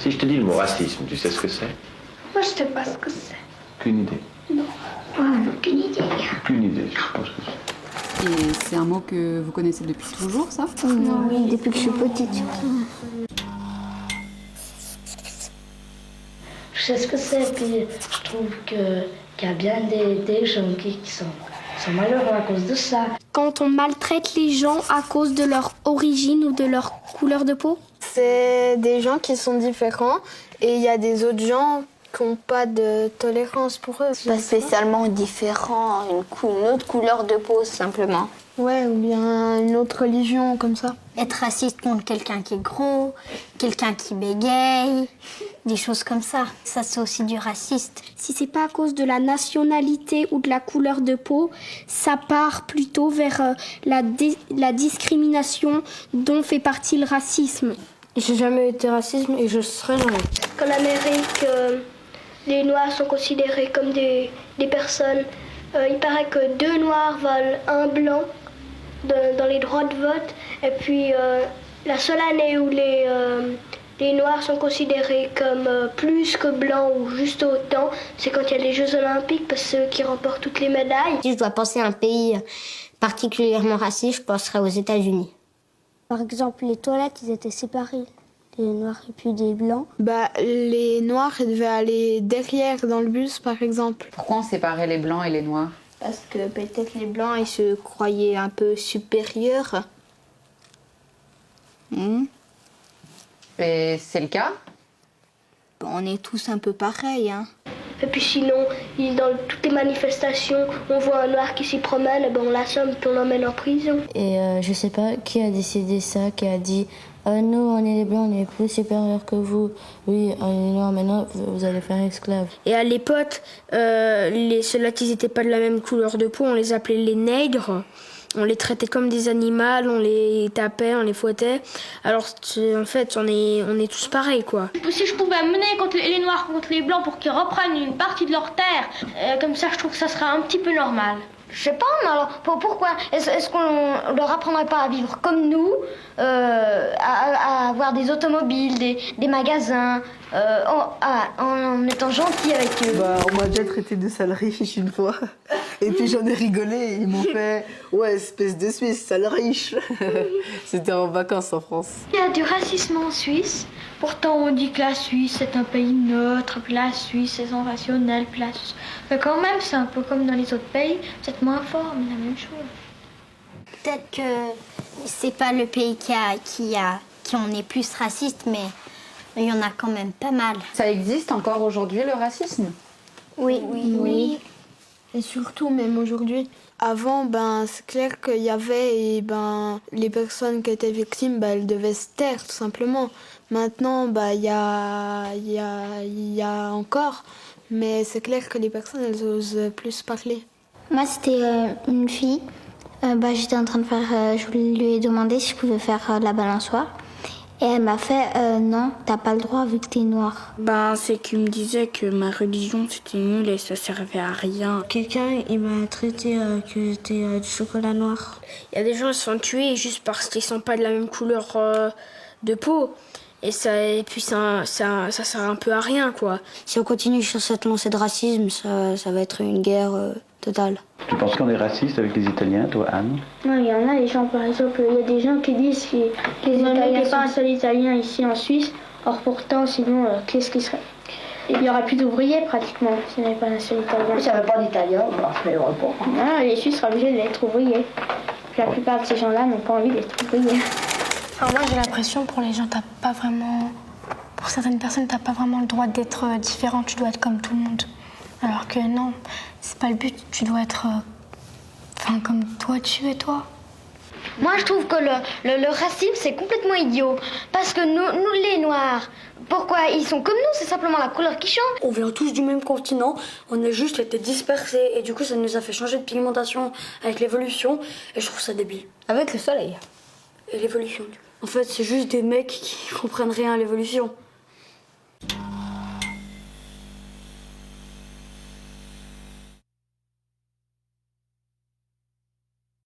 Si je te dis le mot racisme, tu sais ce que c'est? Moi, je sais pas ce que c'est. Aucune idée. Non. Aucune idée. Aucune idée, je sais pas ce que c'est. Et c'est un mot que vous connaissez depuis toujours, ça? Oui, depuis que je suis petite. Je sais ce que c'est, puis je trouve qu'il y a bien des gens qui sont malheureux à cause de ça. Quand on maltraite les gens à cause de leur origine ou de leur couleur de peau? C'est des gens qui sont différents et il y a des autres gens qui n'ont pas de tolérance pour eux. Pas spécialement différent, une autre couleur de peau simplement. Ouais, ou bien une autre religion comme ça. Être raciste contre quelqu'un qui est gros, quelqu'un qui bégaye, des choses comme ça. Ça, c'est aussi du raciste. Si c'est pas à cause de la nationalité ou de la couleur de peau, ça part plutôt vers la discrimination dont fait partie le racisme. J'ai jamais été raciste et je serai jamais. Qu'en Amérique, les Noirs sont considérés comme des personnes. Il paraît que 2 Noirs valent 1 blanc dans les droits de vote. Et puis, la seule année où les Noirs sont considérés comme plus que blancs ou juste autant, c'est quand il y a les Jeux Olympiques, parce que c'est eux qui remportent toutes les médailles. Si je dois penser à un pays particulièrement raciste, je penserais aux États-Unis. Par exemple, les toilettes, ils étaient séparés, les noirs et puis des blancs. Les noirs, ils devaient aller derrière dans le bus, par exemple. Pourquoi on séparait les blancs et les noirs? Parce que peut-être les blancs, ils se croyaient un peu supérieurs. Et c'est le cas? On est tous un peu pareils, hein. Et puis sinon, dans toutes les manifestations, on voit un Noir qui s'y promène, et ben on l'assomme puis on l'emmène en prison. Et je sais pas qui a décidé ça, qui a dit nous on est les blancs, on est plus supérieurs que vous. Oui, on est noirs, maintenant vous allez faire esclaves. Et à l'époque, ceux-là qui n'étaient pas de la même couleur de peau, on les appelait les nègres. On les traitait comme des animaux, on les tapait, on les fouettait. Alors en fait, on est tous pareils, quoi. Si je pouvais mener les Noirs contre les Blancs pour qu'ils reprennent une partie de leur terre, comme ça je trouve que ça serait un petit peu normal. Je sais pas, mais alors pourquoi est-ce qu'on leur apprendrait pas à vivre comme nous, à avoir des automobiles, des magasins, en étant gentils avec eux? On m'a déjà traité de sale riche une fois. Et puis j'en ai rigolé. Ils m'ont fait ouais, espèce de Suisse, sale riche. C'était en vacances en France. Il y a du racisme en Suisse. Pourtant, on dit que la Suisse est un pays neutre, puis la Suisse est sans rationnel, puis la Suisse... Mais quand même, c'est un peu comme dans les autres pays, peut-être moins fort, mais la même chose. Peut-être que c'est pas le pays qui en est plus raciste, mais il y en a quand même pas mal. Ça existe encore aujourd'hui, le racisme? Oui. Et surtout, même aujourd'hui. Avant, c'est clair qu'il y avait, les personnes qui étaient victimes, elles devaient se taire, tout simplement. Maintenant, il y a encore, mais c'est clair que les personnes, elles osent plus parler. Moi, c'était une fille. J'étais en train de faire... je lui ai demandé si je pouvais faire la balançoire. Et elle m'a fait non, t'as pas le droit vu que t'es noire. C'est qu'il me disait que ma religion c'était nul et ça servait à rien. Quelqu'un, il m'a traité que j'étais du chocolat noir. Il y a des gens qui se font tuer juste parce qu'ils sont pas de la même couleur de peau. Et puis ça sert un peu à rien, quoi. Si on continue sur cette lancée de racisme, ça va être une guerre totale. Tu penses qu'on est raciste avec les Italiens, toi, Anne? Non, il y en a des gens, par exemple, il y a des gens qui disent que les Italiens sont pas un seul Italien ici en Suisse. Or pourtant, sinon, qu'est-ce qui serait? Il n'y aurait plus d'ouvriers pratiquement s'il n'y avait pas un seul Italien. S'il n'y avait pas d'Italiens, on ne pas. Non, les Suisses seraient obligés d'être ouvriers. La plupart de ces gens-là n'ont pas envie d'être ouvriers. Alors moi j'ai l'impression pour les gens pour certaines personnes t'as pas vraiment le droit d'être différent, tu dois être comme tout le monde. Alors que non, c'est pas le but, tu dois être comme toi tu es toi. Moi je trouve que le racisme c'est complètement idiot. Parce que nous les Noirs, pourquoi ils sont comme nous, c'est simplement la couleur qui change. On vient tous du même continent, on a juste été dispersés et du coup ça nous a fait changer de pigmentation avec l'évolution et je trouve ça débile. Avec le soleil. Et l'évolution. En fait, c'est juste des mecs qui comprennent rien à l'évolution.